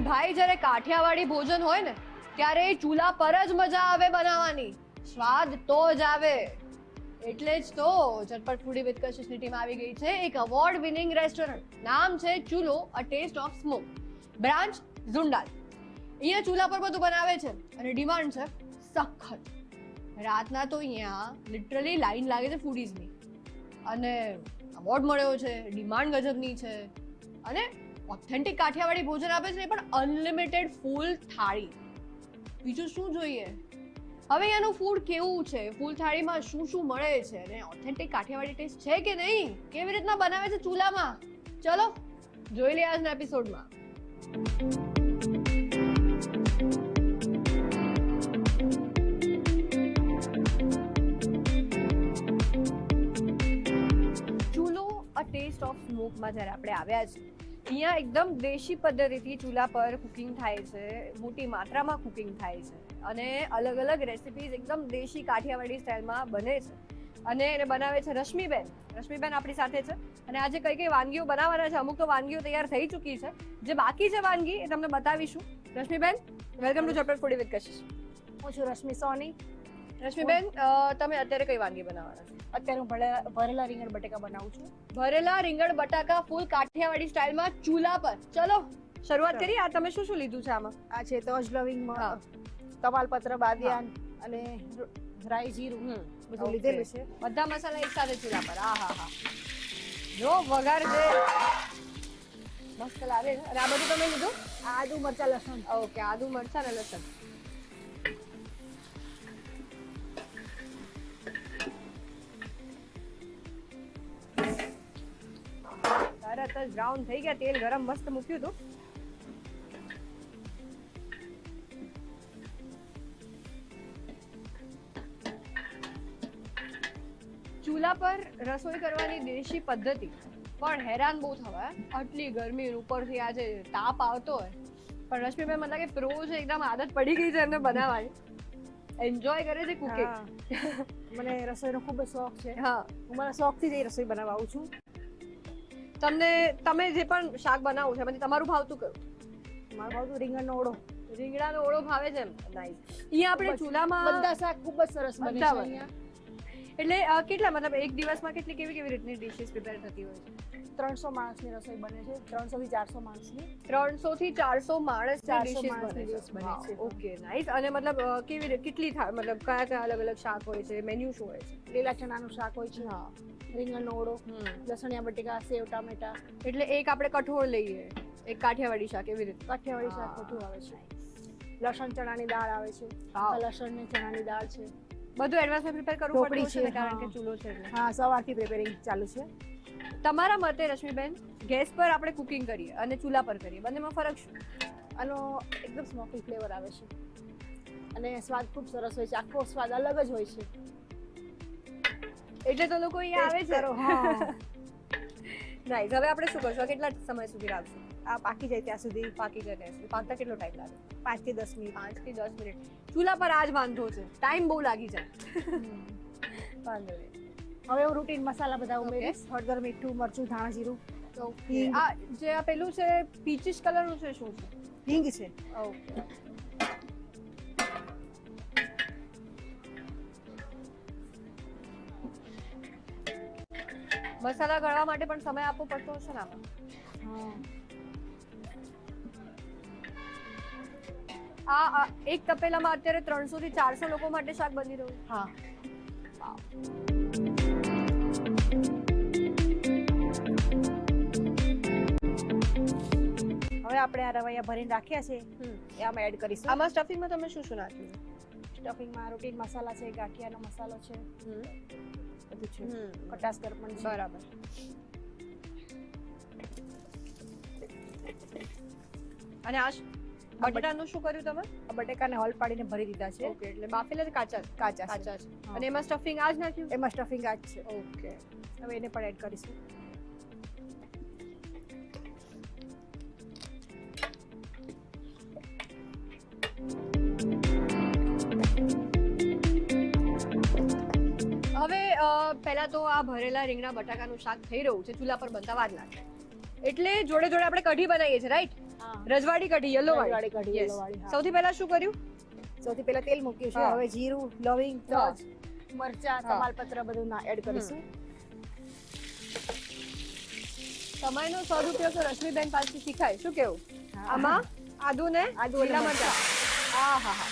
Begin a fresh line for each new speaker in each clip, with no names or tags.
ભાઈ જ્યારે કાઠિયાવાડી ભોજન હોય ને ત્યારે ચૂલા પર જ મજા આવે બનાવવાની, સ્વાદ તો જ આવે. એટલે જ તો ઝટપટ ફૂડી વિથ કશિશની ટીમ આવી ગઈ છે એક અવોર્ડ વિનિંગ રેસ્ટોરન્ટ. નામ છે Chulo a taste of smoke, branch Zundal. અહીંયા ચૂલા પર બધું બનાવે છે અને ડિમાન્ડ છે સખત. રાતના તો અહીંયા લિટરલી લાઈન લાગે છે ફૂડીઝની, અને અવોર્ડ મળ્યો છે, ડિમાન્ડ ગજબની છે, અને ઓથેન્ટિક કાઠિયાવાડી ભોજન આપે છે, પણ અનલિમિટેડ ફૂલ થાળી. બીજું શું જોઈએ? હવે અહીંયાનું ફૂડ કેવું છે, ફૂલ થાળીમાં શું શું મળે છે, અને ઓથેન્ટિક કાઠિયાવાડી ટેસ્ટ છે કે નહીં, કેવી રીતના બનાવે છે ચૂલામાં, ચલો જોઈ લઈએ આજના એપિસોડમાં. ચૂલો અ ટેસ્ટ ઓફ સ્મોકમાં જ્યારે આપણે આવ્યા છે, અહીંયા એકદમ દેશી પદ્ધતિથી ચૂલા પર કુકિંગ થાય છે, મોટી માત્રામાં કુકિંગ થાય છે, અને અલગ અલગ રેસિપીઝ એકદમ દેશી કાઠિયાવાડી સ્ટાઇલમાં બને છે, અને એને બનાવે છે રશ્મિબેન. રશ્મિબેન આપણી સાથે છે, અને આજે કઈ કઈ વાનગીઓ બનાવવાના છે, અમુક તો વાનગીઓ તૈયાર થઈ ચૂકી છે, જે બાકી છે વાનગી એ તમને બતાવીશું. Rashmiben, welcome to Jhatpat foodie with Kashish.
હું છું રશ્મિ સોની.
રશ્મિબેન, તમે અત્યારે કઈ વાનગી બનાવવાના છો?
અત્યારે હું ભરેલા રીંગણ બટેકા બનાવું છું.
ભરેલા રીંગણ બટાકા ફૂલ કાઠિયાવાડી સ્ટાઇલમાં ચૂલા પર. ચલો શરૂઆત કરીએ. આ તમે શું શું લીધું છે આમાં?
આ છે તજ લવિંગ, તમાલપત્ર, બાદિયાન અને રાઈ જીરું બધું લીધેલું છે.
બધા મસાલા એક સાથે ચૂલા પર. આ હા હા, જો વઘાર છે મસ્ત લાગે છે. અને આ બધું તમે લીધું?
આદુ મરચા લસણ.
ઓકે, આદુ મરચા અને લસણ. તરત જ બ્રાઉન થઈ ગયા, તેલ ગરમ મસ્ત મૂક્યું હતું. ચૂલા પર રસોઈ કરવાની દેશી પદ્ધતિ, પણ હેરાન બહુ થવાય. આટલી ગરમી ઉપરથી આજે તાપ આવતો હોય, પણ રશ્મિબેન મને લાગે પ્રો છે, એકદમ આદત પડી ગઈ છે એમને બનાવવાની, એન્જોય કરે છે કુકિંગ.
મને રસોઈનો ખૂબ જ શોખ છે.
હા,
હું મારા શોખથી જ એ રસોઈ બનાવવા આવું છું.
તમે જે પણ શાક બનાવો છો એમાંથી તમારું ભાવતું કયું?
મારું ભાવતું રીંગણનો ઓળો.
રીંગણાનો ઓળો ભાવે છે. નાઈસ. અહીંયા આપણે ચૂલામાં
બધા શાક ખૂબ જ સરસ બને છે અહીંયા.
એટલે કેટલા, મતલબ એક દિવસમાં કેટલી કેવી રીતની ડિશિસ પ્રિપેર થતી હોય છે?
300 માણસની રસોઈ બને છે. 300 થી 400 માણસની.
300 થી 400 માણસની
400
ડિશિસ
માણસની
બને
dish બને છે.
Okay, nice. અને મતલબ કેટલી થાય, મતલબ કયા કયા અલગ અલગ શાક હોય છે, મેન્યુ શું હોય છે?
લીલા ચણાનું શાક હોય છે,
હા,
રીંગણનો ઓળો, લસણિયા બટેકા, સેવ ટામેટા.
એટલે એક આપણે કઠોળ લઈએ, એક કાઠિયાવાડી શાક, એવી રીતે.
કાઠિયાવાડી શાક બધું આવે છે. લસણ ચણાની દાળ આવે છે, લસણ ને ચણાની દાળ છે.
બધું એડવાન્સમાં પ્રિપેર કરવું
ઢોકળી
પડતું છે
છે,
કારણ કે
હા.
ચૂલો છે એટલે.
હા, સવારથી પ્રિપેરિંગ ચાલુ છે.
તમારા મતે રશ્મિબેન, ગેસ પર આપણે કુકિંગ કરીએ અને ચૂલા પર કરીએ, બંનેમાં ફરક શું?
આનો એકદમ સ્મોકી ફ્લેવર આવે છે અને સ્વાદ ખૂબ સરસ હોય છે. આખો સ્વાદ અલગ જ હોય છે.
એટલે તો લોકો અહીંયા આવે છે.
હા.
નાઈસ. હવે આપણે શું કરશું? કેટલા સમય સુધી રાખશું?
આ પાકી જાય ત્યાં સુધી
પાકી જાય ત્યાં સુધી. પાકતા કેટલો ટાઈમ લાગે?
5 થી 10 મિનિટ.
5 થી 10 મિનિટ. ચૂલા પર આ જ વાંધો છે, ટાઈમ બહુ લાગી જાય. વાંધો નહીં.
હવે હું રૂટીન મસાલા બધા ઉમેરીશ. હળદર, મીઠું, મરચું, ધાણા જીરું. હિંગ.
આ જે આ પેલું છે પીચીશ કલરનું છે, શું છે?
હિંગ છે.
ઓકે. મસાલા ગળવા માટે પણ સમય આપવો પડતો હશે ને આમાં? આ એક તપેલામાં અત્યારે 300 થી 400 લોકો માટે શાક બની રહ્યું.
હા. હવે આપણે આ રવૈયા ભરીને રાખ્યા છે એ આમાં એડ કરીશું.
આમાં સ્ટફિંગમાં તમે શું શું નાખ્યું?
સ્ટફિંગમાં રૂટીન મસાલા છે, ગાંઠિયાનો મસાલો છે, બધું છે. ખટાસ પણ છે.
બરાબર. અને આ બટેટાનું શું કર્યું તમે?
આ બટેકાને હોલ પાડીને ભરી દીધા છે.
ઓકે, એટલે બાફેલા છે, કાચા છે?
કાચા છે.
કાચા છે. અને એમાં સ્ટફિંગ આ જ નાખ્યું?
એમાં સ્ટફિંગ આ જ છે.
ઓકે.
હવે એને પણ એડ કરીશું.
હવે પહેલા તો આ ભરેલા રીંગણા બટાકાનું શાક થઈ રહ્યું છે, ચૂલા પર બનતા વાર લાગે, એટલે જોડે જોડે આપણે કઢી બનાવીએ છીએ, રાઈટ?
હા
રજવાડી કઢી યલો
રજવાડી કઢી
Yes.
yellow વાળી, હા.
સૌથી પહેલા શું કર્યું?
સૌથી પહેલા તેલ મૂક્યું છે,
હા.
હવે જીરું, લવિંગ,
હા.
તજ, મરચા,
હા.
તમાલપત્ર બધું એડ કરીશું.
સમયનો સદુપયોગ તો રશ્મિબેન પાસેથી શીખાય. શું કેવું?
હા.
આમાં આદુ ને
આદુ અને
લીલા
મરચાં.
મરચાં. આ હા હા.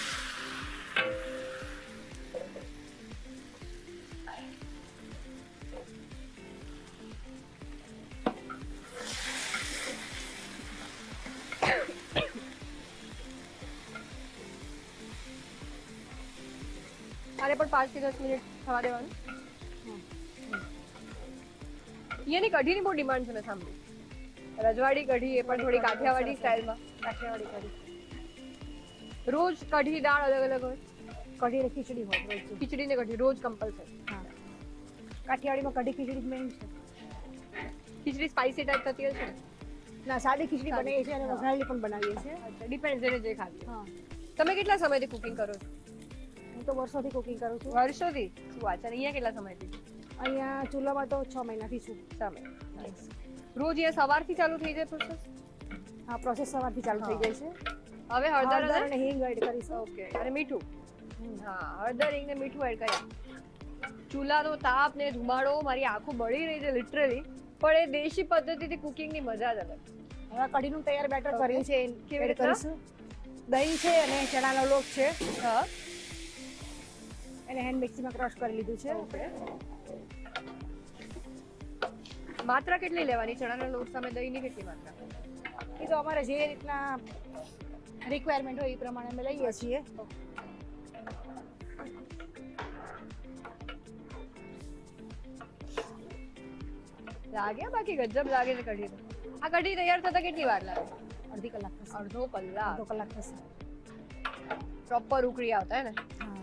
આને પણ 5 થી 10 મિનિટ થવા દેવાનું. અહીંયાની કઢીની બહુ ડિમાન્ડ છે મેં સાંભળ્યું. રજવાડી કઢી એ પણ થોડી કાઠિયાવાડી સ્ટાઇલમાં.
કાઠિયાવાડી કઢી.
રોજ કઢી દાળ અલગ અલગ હોય.
કઢી અને ખીચડી હોય રોજ.
ખીચડી ને કઢી રોજ કમ્પલસરી.
હા. કાઠિયાવાડીમાં કઢી ખીચડી મેઇન છે.
ખીચડી સ્પાઇસી ટાઈપ થતી હશે ને?
ના, સાદી ખીચડી
સાદી.
બનાવીએ છીએ અને
હા.
વઘારેલી પણ બનાવીએ છીએ.
અચ્છા, ડિપેન્ડ જેને જે ખાવી હોય.
હા.
તમે કેટલા સમયથી કુકિંગ કરો છો?
હું તો વર્ષોથી કુકિંગ કરું છું.
વર્ષોથી? શું વાત છે? અને અહીંયા કેટલા સમયથી?
અહીંયા ચૂલામાં તો 6 મહિનાથી છું.
સમય. રોજ અહીંયા સવારથી ચાલુ થઈ જાય પ્રોસેસ?
હા, પ્રોસેસ સવારથી ચાલુ થઈ જાય છે.
હવે હળદર
હળદર
અને
અને હિંગ એડ કરીશું.
ઓકે અને મીઠું. હા, હળદર હિંગ ને મીઠું એડ કર્યા. ચૂલાનો તાપ ને ધુમાડો મારી આંખો બળી રહી છે લિટરલી. પણ એ દેશી પદ્ધતિથી કુકિંગની મજા જ અલગ.
હવે કઢીનું તૈયાર બેટર કર્યું છે
કેવી
એડ
રીતના?
કરીશું. દહીં છે અને ચણાનો લોટ છે,
હા.
એને હેન્ડ મિક્સીમાં ક્રશ કરી લીધું છે.
ઓકે. માત્રા કેટલી લેવાની ચણાના લોટ સામે દહીંની કેટલી માત્રા?
એ તો અમારે જે રીતના રિક્વાયરમેન્ટ હોય એ પ્રમાણે અમે લઈએ છીએ.
લાગે બાકી ગજબ લાગે છે કઢી તો. આ કઢી તૈયાર થતા કેટલી વાર લાગે?
અડધી કલાક થશે.
અડધો કલાક.
અડધો કલાક થશે.
પ્રોપર ઉકળી આવતા હે ને?
હા.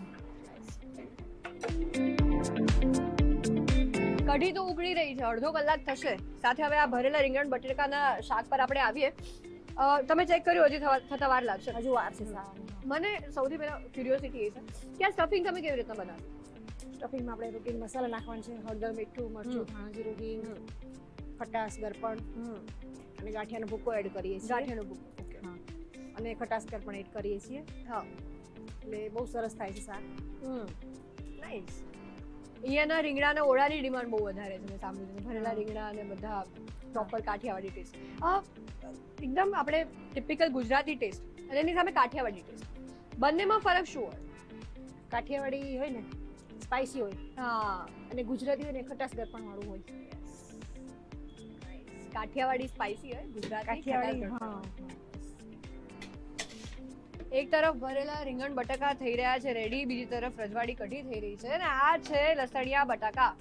કઢી તો ઉકળી રહી છે, અડધો કલાક થશે. સાથે હવે આ ભરેલા રીંગણ બટેકાના શાક પર આપણે આવીએ. તમે ચેક કર્યું હજી થતા વાર લાગશે?
હજુ વાર છે સાવ.
મને સૌથી પહેલા ક્યુરિયોસિટી એ છે કે આ સ્ટફિંગ તમે કેવી રીતના બનાવો?
સ્ટફિંગમાં આપણે રૂટીન મસાલા નાખવાના છે, હળદર, મીઠું, મરચું, ધાણા જીરું, હિંગ, ખટાશ, ગરપણ અને ગાંઠિયાનો ભૂકો એડ કરીએ છીએ.
ગાંઠિયાનો ભૂકો. ઓકે.
હા. અને ખટાશ પણ એડ કરીએ છીએ.
હા.
એટલે બહુ સરસ થાય છે શાક.
નાઈસ. અહીંયાના રીંગણાના ઓળાની ડિમાન્ડ બહુ વધારે છે મેં સાંભળ્યું છે. ભરેલા રીંગણા અને બધા પ્રોપર કાઠિયાવાડી ટેસ્ટ. એકદમ આપણે ટિપિકલ ગુજરાતી ટેસ્ટ અને એની સામે કાઠિયાવાડી ટેસ્ટ. બંનેમાં ફરક શું હોય?
કાઠિયાવાડી હોય ને સ્પાઇસી હોય
હા.
અને ગુજરાતી હોય ને ખટાશ ગરપણ વાળું હોય.
કાઠિયાવાડી સ્પાઇસી હોય, ગુજરાતી
કાઠિયાવાડી
ખટાશ
હા.
ગરપણ. એક તરફ ભરેલા રીંગણ બટાકા થઈ રહ્યા છે રેડી, બીજી તરફ રજવાડી કઢી થઈ રહી છે અને આ છે લસણિયા બટાકા.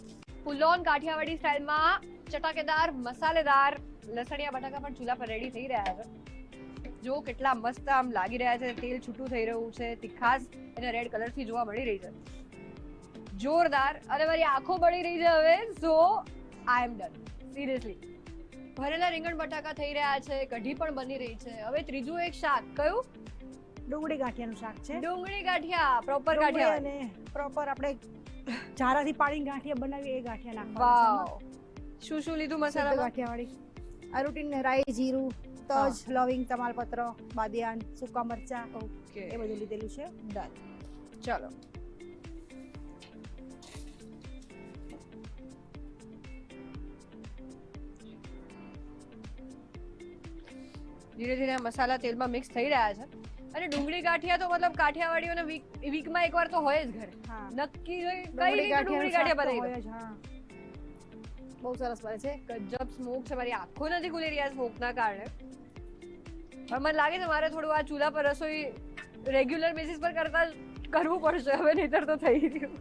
ફૂલ ઓન કાઠિયાવાડી સ્ટાઇલમાં ચટાકેદાર મસાલેદાર લસણિયા બટાકા પણ ચૂલા પર રેડી થઈ રહ્યા છે. જો કેટલા મસ્ત આમ લાગી રહ્યા છે, તેલ છૂટું થઈ રહ્યું છે, તીખાસ અને રેડ કલરથી જોવા મળી રહી છે. જોરદાર. અને મારી આંખો બળી રહી છે હવે. સો આઈ એમ ડન સિરિયસલી. ભરેલા રીંગણ બટાકા થઈ રહ્યા છે, કઢી પણ બની રહી છે. હવે ત્રીજું એક શાક કયું?
ડુંગળી ગાંઠિયાનું શાક છે.
ડુંગળી ગાંઠિયા, પ્રોપર
ડુંગળી
ગાંઠિયા.
અને પ્રોપર આપણે ઝારાથી પાડીને ગાંઠિયા બનાવીએ એ ગાંઠિયા નાખવાના છે.
વાવ. શું શું લીધું
શુદ્ધ
મસાલામાં?
ગાંઠિયાવાડી. આ રૂટીન રાઈ, જીરું, તજ, લવિંગ, તમાલપત્ર, બાદિયાન, સૂકા મરચા
ઓકે.
એ બધું લીધેલું છે.
ડન. ચલો. ધીરે ધીરે મસાલા તેલમાં મિક્સ થઈ રહ્યા છે અને ડુંગળી ગાંઠિયા તો મતલબ કાઠિયાવાડીઓને વીકમાં એકવાર તો હોય જ ઘરે.
હા.
નક્કી કઈ રીતે ડુંગળી ગાંઠિયા બનાવી દો.
હા. બહુ સરસ બને છે.
ગજબ સ્મોક છે, મારી આંખો નથી ખુલી રહ્યા સ્મોકના કારણે. પણ મને લાગે છે મારે થોડું આ ચૂલા પર રસોઈ રેગ્યુલર બેસિસ પર કરવું પડશે હવે, નહીતર તો થઈ રહ્યું.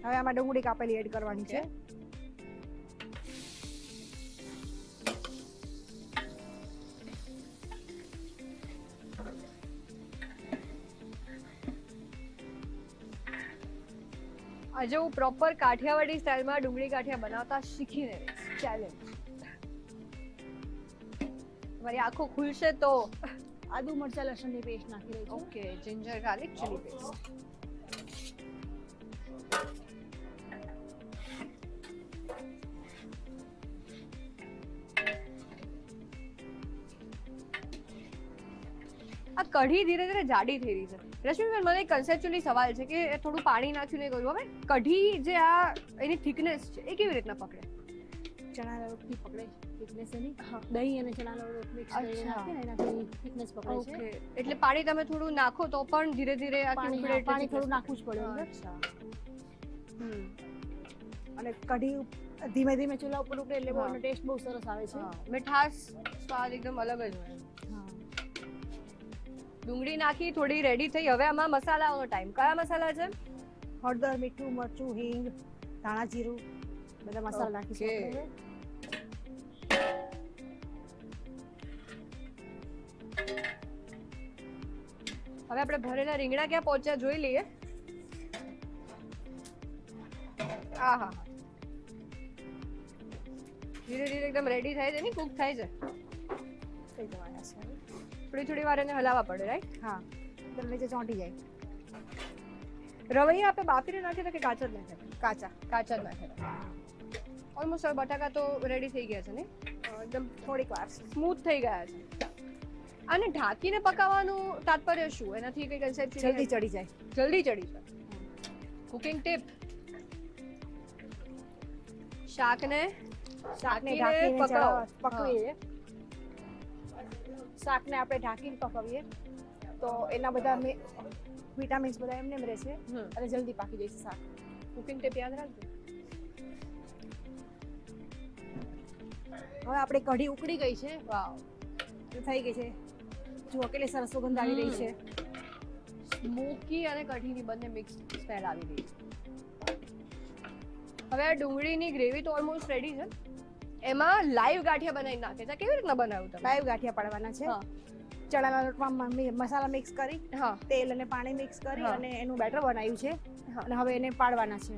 હવે આમાં ડુંગળી કાપેલી એડ કરવાની છે.
આજે હું પ્રોપર કાઠિયાવાડી સ્ટાઇલમાં ડુંગળી ગાંઠિયા બનાવતા શીખીને રહીશ. ચેલેન્જ. મારી આંખો ખુલશે તો.
આદુ મરચા લસણની પેસ્ટ નાખી રહી છું.
Okay. Ginger garlic chilli paste. આ કઢી ધીરે ધીરે જાડી થઈ રહી છે. રશ્મિબેન, મને કન્સેપ્ચ્યુઅલી સવાલ છે કે થોડું પાણી નાખ્યું નહીં કર્યું, હવે કઢી જે આ એની થિકનેસ છે એ કેવી રીતના પકડે?
ચણાના લોટથી પકડે થિકનેસ એની. દહીં અને ચણાનો લોટ મિક્સ કરીને નાખે ને એનાથી થિકનેસ પકડે છે.
ઓકે, એટલે પાણી તમે થોડું નાખો તો પણ ધીરે ધીરે આ
પાણી થોડું નાખવું જ પડે અંદર. અને કઢી ધીમે ધીમે ચૂલા ઉપર ઉકળે એટલે એનો ટેસ્ટ બહુ સરસ આવે છે.
મીઠાશ સ્વાદ એકદમ અલગ જ હોય. ડુંગળી નાખી, થોડી રેડી થઈ. હવે આમાં મસાલાનો ટાઈમ. કયા મસાલા છે?
હળદર, મીઠું, મરચું, હિંગ, ધાણા જીરું બધા મસાલા નાખીશું આપણે.
હવે આપણે ભરેલા રીંગણા ક્યાં પહોંચ્યા જોઈ લઈએ. આહા, ધીરે ધીરે એકદમ રેડી થાય છે ને, કુક થાય છે.
થઈ જવાના છે.
થોડી વાર એને હલાવવા પડે, રાઈટ?
હા, એટલે નીચે ચોંટી જાય.
રવૈયા આપણે બાફીને નાખીએ તો કે કાચા જ નાખે?
કાચા
કાચા જ નાખે. ઓલમોસ્ટ હવે બટાકા તો રેડી થઈ ગયા છે ને, એકદમ
થોડીક વાર
સ્મૂથ થઈ ગયા છે. અને ઢાંકીને પકાવવાનું તાત્પર્ય શું? એનાથી કઈ કન્સેપ્ટ
જલ્દી ચડી જાય.
જલ્દી ચડી જાય. Cooking tip. શાકને
ઢાંકીને પકવીએ. શાકને આપણે ઢાંકીને પકવીએ તો એના બધા વિટામિન્સ બધા એમને એમ રહેશે અને જલ્દી પાકી જશે શાક.
કુકિંગ ટીપ યાદ રાખજો.
હવે આપણે કઢી ઉકળી ગઈ છે.
વાવ,
થઈ ગઈ છે. જુઓ કેટલી સરસ સુગંધ આવી રહી છે.
સ્મોકી અને કઢીની બંને મિક્સ સ્મેલ આવી રહી છે. હવે આ ડુંગળીની ગ્રેવી તો ઓલમોસ્ટ રેડી છે. એમાં લાઈવ ગાંઠિયા બનાવીને નાખે છે. કેવી રીતના બનાવ્યું તમે?
લાઈવ ગાંઠિયા પાડવાના છે. ચણાના લોટમાં મસાલા મિક્સ કરી, તેલ અને પાણી મિક્સ કરી અને એનું બેટર બનાવ્યું છે અને હવે એને પાડવાના છે.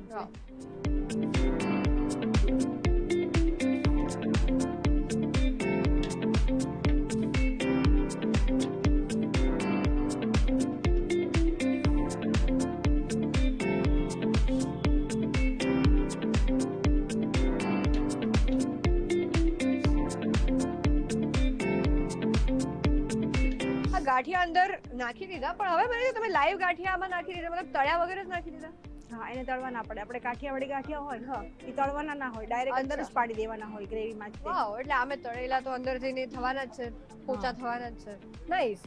ગાંઠિયા અંદર નાખી દીધા, પણ હવે મને તમે લાઈવ ગાંઠિયા આમાં નાખી દીધા, મતલબ તળ્યા વગર જ નાખી દીધા?
હા, એને તળવા ના પડે. આપણે કાઠિયાવાડી ગાંઠિયા હોય એ તળવાના ના હોય, ડાયરેક્ટ અંદર જ પાડી દેવાના હોય ગ્રેવીમાં જ.
વાવ, એટલે આમે તળેલા તો અંદર જઈને થવાના જ છે, પોચા થવાના જ છે. નાઈસ.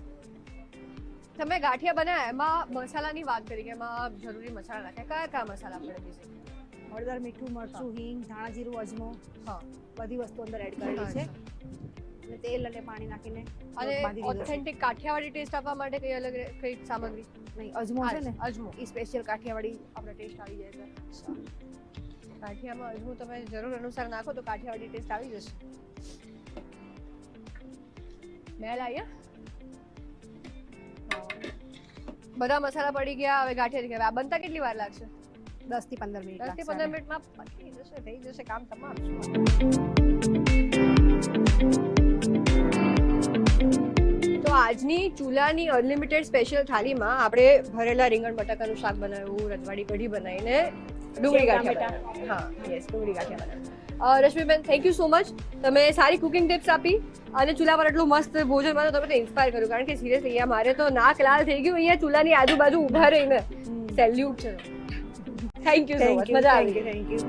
તમે ગાંઠિયા બનાવ્યા, એમાં મસાલાની વાત કરી કે એમાં જરૂરી મસાલા નાખ્યા. કયા મસાલા પડે છે?
હળદર, મીઠું, મરચું, હિંગ, ધાણા જીરું, અજમો, બધી વસ્તુ અંદર એડ કરેલી છે. અને તેલ અને પાણી નાખીને
અને ઓથેન્ટિક કાઠિયાવાડી ટેસ્ટ આપવા માટે કઈ અલગ કઈ સામગ્રી
નહીં? અજમો છે ને,
અજમો
એ સ્પેશિયલ કાઠિયાવાડી આપણે ટેસ્ટ આવી જાય છે.
કાઠિયામાં અજમો તમે જરૂર અનુસાર નાખો તો કાઠિયાવાડી ટેસ્ટ આવી જશે. મેલ આવ્યા. બધા મસાલા પડી ગયા. હવે ગાંઠિયા થઈ ગયા. આ બનતા કેટલી વાર લાગશે?
10 થી 15 મિનિટ.
10 થી 15 મિનિટમાં પકી જશે, થઈ જશે કામ તમારું. તો આજની ચૂલાની અનલિમિટેડ સ્પેશિયલ થાળીમાં આપણે ભરેલા રીંગણ બટાકાનું શાક બનાવ્યું, રજવાડી કઢી બનાવીને ડુંગળી ગાંઠિયા. હા, યસ, ડુંગળી ગાંઠિયા બનાવ્યા. Rashmiben, thank you so much. તમે સારી કુકિંગ ટિપ્સ આપી અને ચૂલા પર એટલું મસ્ત ભોજન બનાવો, તમે તો ઇન્સ્પાયર કર્યું. કારણ કે સિરિયસલી અહીંયા મારે તો નાક લાલ થઈ ગયું અહીંયા ચૂલાની આજુબાજુ ઊભા રહીને. સેલ્યુટ છે. Thank you so much. મજા આવી.
Thank you.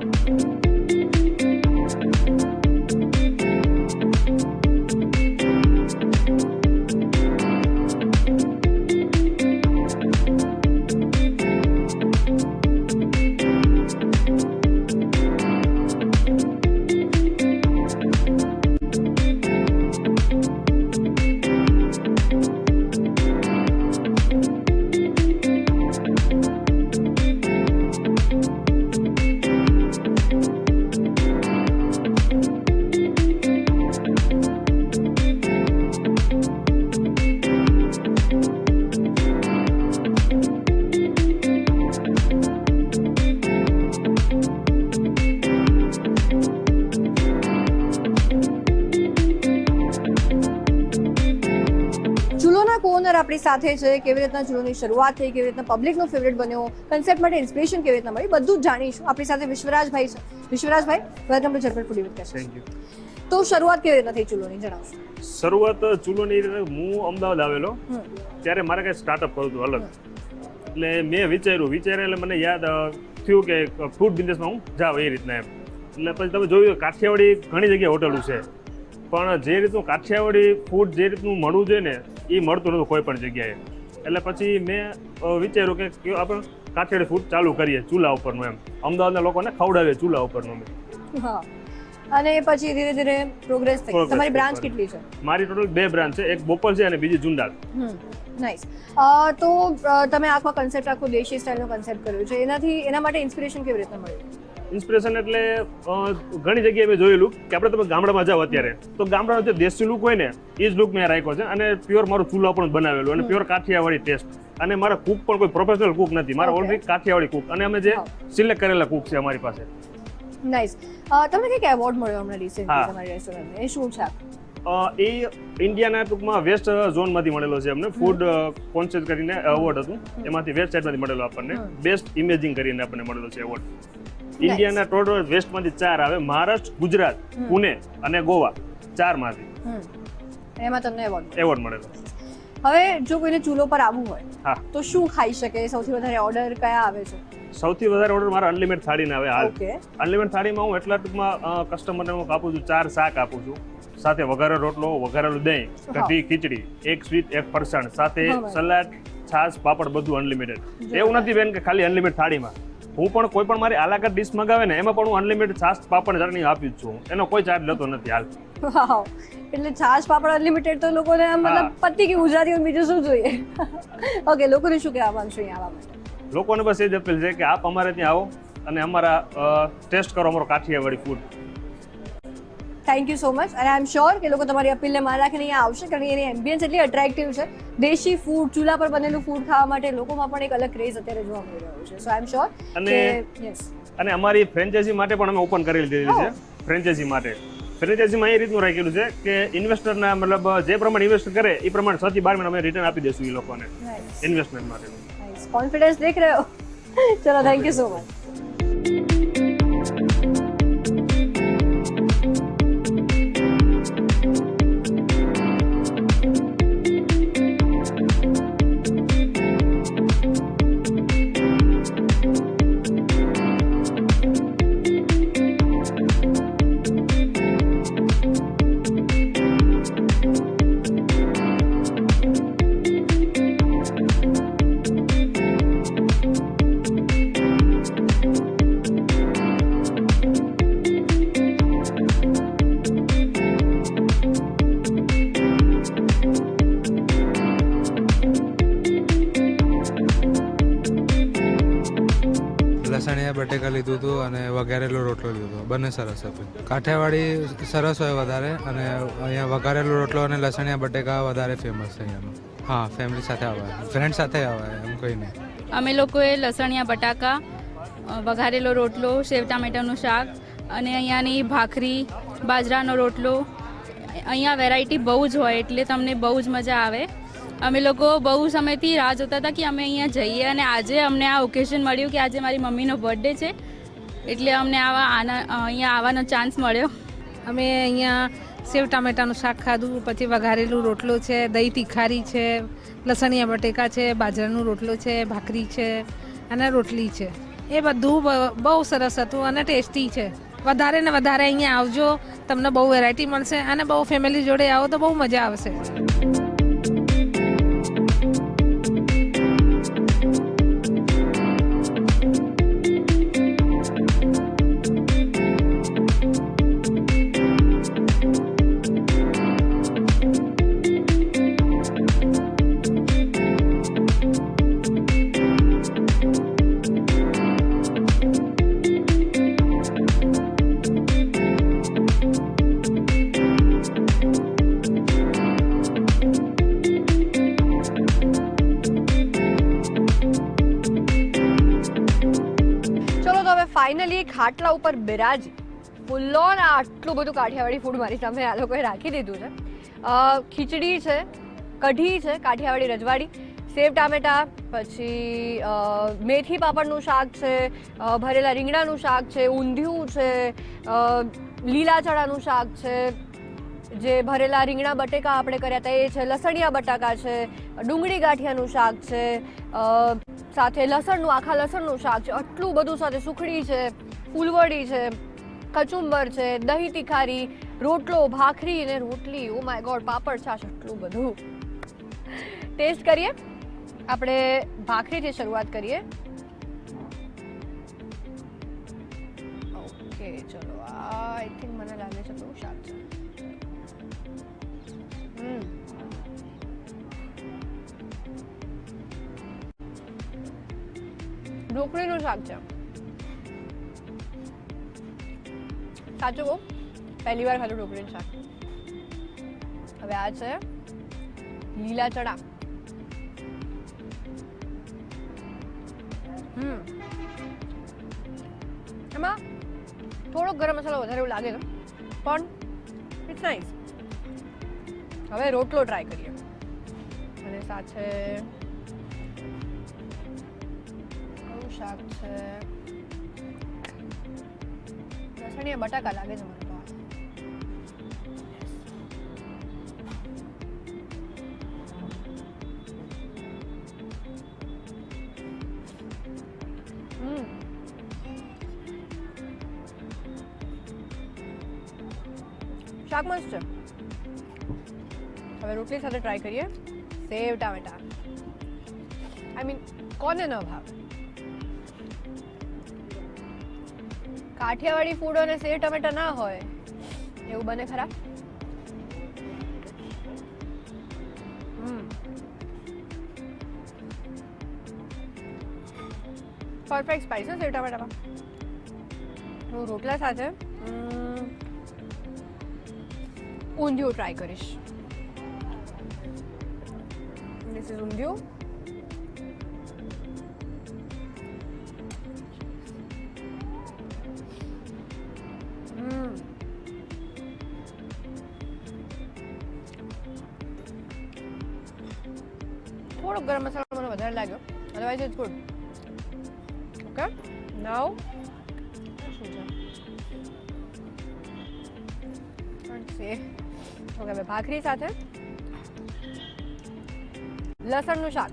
ઓનર આપણી સાથે છે, કેવી રીતના ચૂલોની શરૂઆત થઈ, કેવી રીતના પબ્લિકનો ફેવરેટ બન્યો, કન્સેપ્ટ માટે ઇન્સ્પિરેશન કેવી રીતના મળી, બધું જ જાણીશું. આપણી સાથે વિશ્વરાજભાઈ છે. Vishwarajbhai, welcome to Jhatpat foodie with Kashish.
Thank you.
તો શરૂઆત કેવી રીતના થઈ ચૂલોની, જણાવશો?
શરૂઆત ચૂલોની રીતે હું અમદાવાદ આવેલો ત્યારે મારે કંઈ સ્ટાર્ટઅપ કરવું હતું અલગ. એટલે મેં વિચાર્યું એટલે મને યાદ થયું કે ફૂડ બિઝનેસમાં હું જાઉં એ રીતના એમ. એટલે પછી તમે જોયું કાઠિયાવાડી ઘણી જગ્યાએ હોટલો છે, પણ જે રીતનું કાઠિયાવાડી ફૂડ જે રીતનું મળવું જોઈએ ને એ મળતું નહોતું કોઈ પણ જગ્યાએ. એટલે પછી મેં વિચાર્યું કે આપણે કાઠિયાવાડી ફૂડ ચાલુ કરીએ ચૂલા ઉપરનું એમ, અમદાવાદના લોકોને ખવડાવીએ ચૂલા ઉપરનું અમે.
હા, અને પછી ધીરે ધીરે પ્રોગ્રેસ થઈ. તમારી બ્રાન્ચ કેટલી છે?
મારી ટોટલ 2 બ્રાન્ચ છે, એક બોપલ છે અને બીજી જુંડાલ.
નાઇસ. તો તમે આખો કન્સેપ્ટ આખો દેશી સ્ટાઇલનો કન્સેપ્ટ કર્યો છે, એના માટે ઇન્સ્પિરેશન કેવી રીતના મળ્યું?
ઇન્સ્પિરેશન એટલે ઘણી જગ્યાએ મેં જોયેલું કે આપણે તમે ગામડામાં જાઓ અત્યારે તો ગામડાનો જે દેશી લુક હોય ને એ જ લુક મેં રાખ્યો છે, અને પ્યોર મારું ચૂલા પણ બનાવેલું અને પ્યોર કાઠિયાવાડી ટેસ્ટ. અને મારા કુક પણ કોઈ પ્રોફેશનલ કુક નથી, મારા ઓલરેડી કાઠિયાવાડી કુક, અને અમે જે સિલેક્ટ કરેલા કુક છે અમારી પાસે.
નાઇસ. તમને કઈક એવોર્ડ મળ્યો હમણાં રિસેન્ટલી તમારી રેસ્ટોરન્ટને, એ શું છે?
એ ઇન્ડિયાના ટૂંકમાં વેસ્ટ ઝોનમાંથી મળેલો છે અમને, ફૂડ કોન્શિયસ કરીને એવોર્ડ હતું, એમાંથી વેસ્ટ સાઇડમાંથી મળેલો આપણને, બેસ્ટ ઇમેજિંગ કરીને આપણને મળેલો છે એવોર્ડ. ઇન્ડિયાના ટોટલ વેસ્ટમાંથી 4 આવે, મહારાષ્ટ્ર, ગુજરાત, પુણે અને ગોવા, 4માંથી
એમાં તમને
એવોર્ડ મળેલો.
હવે જો કોઈને ચૂલો પર આવવું હોય
હા
તો શું ખાઈ શકે? સૌથી વધારે ઓર્ડર કયા આવે છે?
સૌથી વધારે ઓર્ડર મારા અનલિમિટેડ થાળીને આવે હાલ.
ઓકે.
અનલિમિટેડ થાળીમાં હું એટલા ટૂંકમાં કસ્ટમરને હું આપું છું 4 શાક આપું છું, સાથે વઘારેલો રોટલો, વઘારેલું દહીં, કઢી, ખીચડી, એક સ્વીટ, એક ફરસાણ, સાથે સલાડ, છાશ, પાપડ, બધું અનલિમિટેડ. એવું નથી બેન કે ખાલી અનલિમિટેડ થાળીમાં, હું પણ કોઈ પણ મારી આલાકટ ડિશ મંગાવે ને એમાં પણ હું અનલિમિટેડ છાશ, પાપડ, ચટણી આપી જ છું, એનો કોઈ ચાર્જ લેતો નથી હાલ.
વાવ, એટલે છાશ પાપડ અનલિમિટેડ તો લોકોને આમ મતલબ પતી કે ગુજરાતીઓ બીજું શું જોઈએ? ઓકે, લોકોને શું કહેવા માંગશો અહીંયા આવવા માટે?
લોકોને બસ એ જ અપીલ છે કે આપ અમારે ત્યાં આવો અને અમારા ટેસ્ટ કરો અમારો Kathiawadi food.
Thank you so much. અને આઈ એમ શ્યોર કે લોકો તમારી અપીલને માન રાખીને અહીંયા આવશે, કારણ કે એની એમ્બિયન્સ એટલી અટ્રેક્ટિવ છે. દેશી ફૂડ, ચૂલા પર બનેલું ફૂડ ખાવા માટે લોકોમાં પણ એક અલગ ક્રેઝ અત્યારે જોવા મળી રહ્યો છે. સો આઈ એમ શ્યોર.
અને અમારી ફ્રેન્ચાઇઝી માટે પણ અમે ઓપન કરેલી દીધી છે. ફ્રેન્ચાઇઝી માટે ફ્રેન્ચાઇઝીમાં એ રીતનું રાખેલું છે કે ઇન્વેસ્ટરના મતલબ જે પ્રમાણે ઇન્વેસ્ટ કરે એ પ્રમાણે 6 થી 12 મહિના અમે રિટર્ન આપી દઈશું એ લોકોને ઇન્વેસ્ટમેન્ટ માટે.
કોન્ફિડન્સ દેખ રહ્યો. ચલો, થેન્ક યુ સો મચ.
લસણિયા બટેકા લીધું હતું અને વઘારેલો રોટલો લીધો હતો, બંને સરસ હતું. કાઠિયાવાડી સરસ હોય વધારે, અને અહીંયા વઘારેલો રોટલો અને લસણિયા બટેકા વધારે ફેમસ છે અહીંયાનું. હા, ફેમિલી સાથે આવાય, ફ્રેન્ડ સાથે આવાય, એમ કંઈ નહીં.
અમે લોકોએ લસણિયા બટાકા, વઘારેલો રોટલો, સેવ ટામેટાનું શાક, અને અહીંયાની ભાખરી, બાજરાનો રોટલો, અહીંયા વેરાયટી બહુ જ હોય એટલે તમને બહુ જ મજા આવે. અમે લોકો બહુ સમયથી રાહ જોતા હતા કે અમે અહીંયા જઈએ, અને આજે અમને આ ઓકેઝન મળ્યું કે આજે મારી મમ્મીનો બર્થડે છે, એટલે અમને અહીંયા આવવાનો ચાન્સ મળ્યો.
અમે અહીંયા સેવ ટામેટાનું શાક ખાધું, પછી વઘારેલું રોટલો છે, દહીં તીખારી છે, લસણિયા બટેકા છે, બાજરાનો રોટલો છે, ભાખરી છે અને રોટલી છે. એ બધું બહુ સરસ હતું અને ટેસ્ટી છે. વધારે ને વધારે અહીંયા આવજો, તમને બહુ વેરાયટી મળશે, અને બહુ ફેમિલી જોડે આવો તો બહુ મજા આવશે.
ફાઇનલી ખાટલા ઉપર બિરાજી ફૂલ ઓન આટલું બધું કાઠિયાવાડી ફૂડ મારી સામે આ લોકોએ રાખી દીધું છે. ખીચડી છે, કઢી છે કાઠિયાવાડી રજવાડી, સેવ ટામેટા, પછી મેથી પાપડનું શાક છે, ભરેલા રીંગણાનું શાક છે, ઊંધિયું છે, લીલા ચણાનું શાક છે, જે ભરેલા રીંગણા બટેકા આપણે કર્યા હતા એ છે, લસણિયા બટાકા છે, ડુંગળી ગાંઠિયાનું શાક છે, સાથે લસણનું આખા લસણનું શાક છે, આટલું બધું, સાથે સુખડી છે, ફૂલવડી છે, કચુંબર છે, દહીં તિખારી, રોટલો, ભાખરી ને રોટલી, ઓ માય ગોડ, પાપડ, છાશ, આટલું બધું. ટેસ્ટ કરીએ. આપણે ભાખરીથી શરૂઆત કરીએ. ઓકે, ચલો. આઈ થિંક મને લાગે છે બહુ શાક છે. ઢોકળીનું શાક છે. સાચું કહું, પહેલી વાર ખાધું ઢોકળીનું શાક. હવે આ છે લીલા ચણા. એમાં થોડોક ગરમ મસાલો વધારે એવું લાગે છે, પણ ઇટ્સ નાઇસ. હવે રોટલો ટ્રાય કરીએ, અને સાથે કયું શાક છે? લસણિયા બટાકા લાગે છે મને તો. શાક મસ્ત છે. હવે રોટલી સાથે ટ્રાય કરીએ સેવ ટામેટા. આઈ મીન, કોને ન ભાવે? કાઠિયાવાડી ફૂડ અને સેવ ટામેટા ના હોય એવું બને ખરા? પરફેક્ટ સ્પાઇસ છે સેવ ટામેટામાં. હું રોટલા સાથે ઊંધિયું ટ્રાય કરીશ. ધીસ ઇઝ ઊંધિયું. થોડોક ગરમ મસાલો મને વધારે લાગ્યો, અધરવાઇઝ ઇટ્સ ગુડ. ઓકે, નાઉ શું છે? ઓકે, હવે ભાખરી સાથે લસણનું શાક,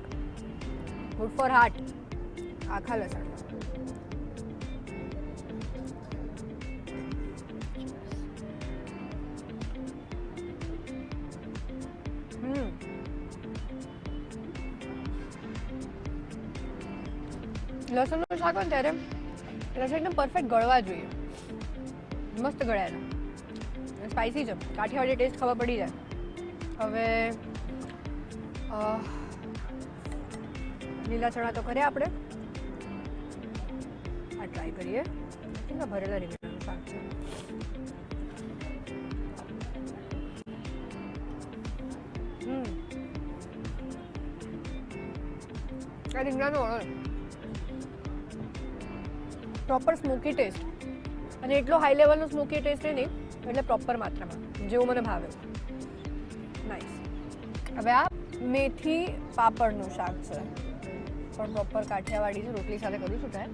ગુડ ફોર હાર્ટ, આખા લસણ. લસણનું શાક હોય ત્યારે લસણ એકદમ પરફેક્ટ ગળવા જોઈએ, મસ્ત ગળાયેલા. સ્પાઇસી છે, કાઠિયાવાડી ટેસ્ટ ખબર પડી જાય. હવે લીલા ચણા તો કર્યા આપણે, આ ટ્રાય કરીએ. કેટલા ભરેલા રીંગણાનું શાક છે. આ રીંગણાનો ઓળો પ્રોપર સ્મોકી ટેસ્ટ, અને એટલો હાઈ લેવલનો સ્મોકી ટેસ્ટ નહીં, એટલે પ્રોપર માત્રામાં, જેવું મને ભાવે. નાઇસ. હવે આ મેથી પાપડનું શાક છે, પણ પ્રોપર કાઠિયાવાડી છે. રોટલી સાથે કરું છું ટ્રાય.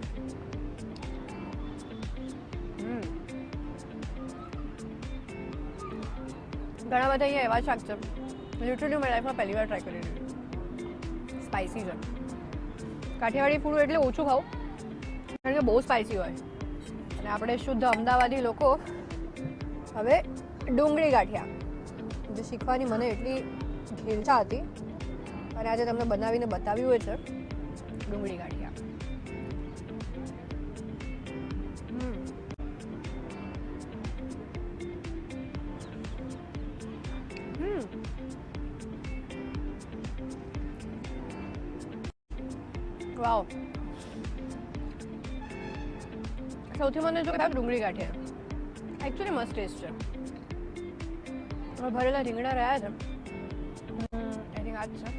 ઘણા બધા અહીંયા એવા શાક છે લિટરલી મારી લાઈફમાં પહેલી વાર ટ્રાય કરી રહ્યું. સ્પાઇસી છે. કાઠિયાવાડી ફૂડ એટલે ઓછું ખાવું, કારણ કે બહુ સ્પાઇસી હોય. અને આપણે શુદ્ધ અમદાવાદી લોકો હવે ડુંગળી ગાંઠિયા જે શીખવાની મને એટલી ઘેલછા હતી, અને આજે તમને બનાવીને બતાવ્યું છે ડુંગળી ગાંઠિયા. વાવ. સૌથી મને જો ડુંગળી ગાંઠિયા એકચ્યુઅલી મસ્ત ટેસ્ટ છે. ભરેલા રીંગણા રહ્યા છે, આઈ થિંક આ જ છે.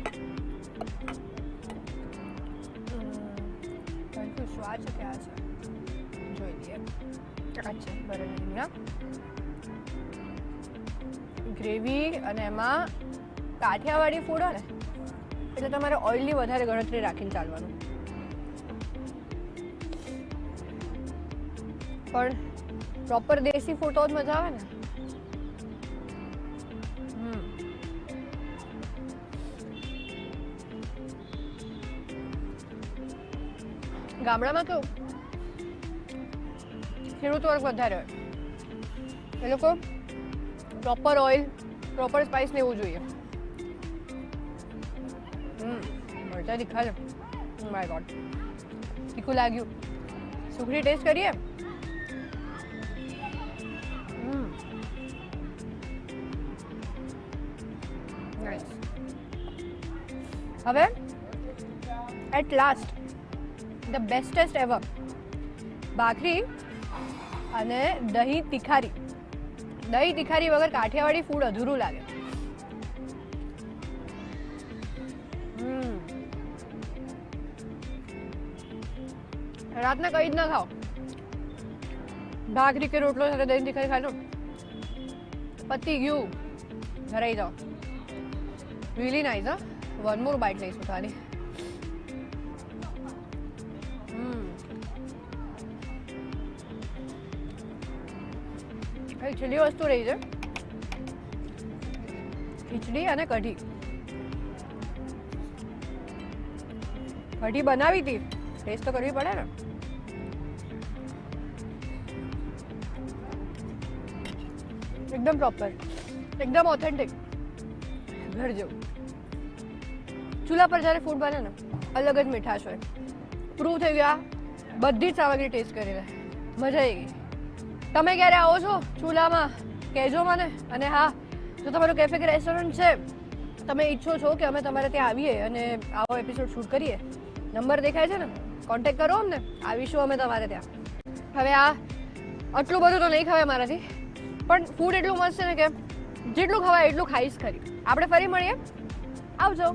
શું આ છે કે આ છે? જોઈ લઈએ. આ છે ભરેલા રીંગણા, ગ્રેવી, અને એમાં કાઠિયાવાડી ફૂડ હોય ને એટલે તમારે ઓઇલની વધારે ગણતરી રાખીને ચાલવાનું. પણ પ્રોપર દેશી ફૂડ તો જ મજા આવે ને. ગામડામાં કેવું ખેડૂત વર્ગ વધારે હોય, એ લોકો પ્રોપર ઓઇલ પ્રોપર સ્પાઇસ ને એવું જોઈએ. મરચા તીખા છે. માય ગોડ, તીખું લાગ્યું. સુખડી ટેસ્ટ કરીએ. હવે એટ લાસ્ટ ધ બેસ્ટેસ્ટ એવર ભાખરી અને દહીં તિખારી. દહીં તિખારી વગર કાઠિયાવાડી ફૂડ અધૂરું લાગે. રાતના કઈ જ ના ખાઓ, ભાખરી કે રોટલો સાથે દહીં તિખારી ખાઈ લો, પતી ગયું, ધરાઈ જાઓ. Really nice. હા, વન મોર બાઇટ લઈશું તારી. છેલ્લી વસ્તુ રહી છે ખીચડી અને કઢી. કઢી બનાવી હતી, ટેસ્ટ તો કરવી પડે ને. એકદમ પ્રોપર, એકદમ ઓથેન્ટિક, ઘર જેવું. ચૂલા પર જ્યારે ફૂડ બને ને અલગ જ મીઠાશ હોય. પ્રૂવ થઈ ગયા, બધી જ સામગ્રી ટેસ્ટ કરી લે, મજા આવી ગઈ. તમે ક્યારે આવો છો ચૂલામાં કહેજો મને. અને હા, જો તમારું કેફે કે રેસ્ટોરન્ટ છે, તમે ઈચ્છો છો કે અમે તમારે ત્યાં આવીએ અને આવો એપિસોડ શૂટ કરીએ, નંબર દેખાય છે ને, કોન્ટેક્ટ કરો અમને, આવીશું અમે તમારે ત્યાં. હવે આ આટલું બધું તો નહીં ખવાય મારાથી, પણ ફૂડ એટલું મસ્ત છે ને કે જેટલું ખવાય એટલું ખાઈશ ખરી. આપણે ફરી મળીએ, આવજો.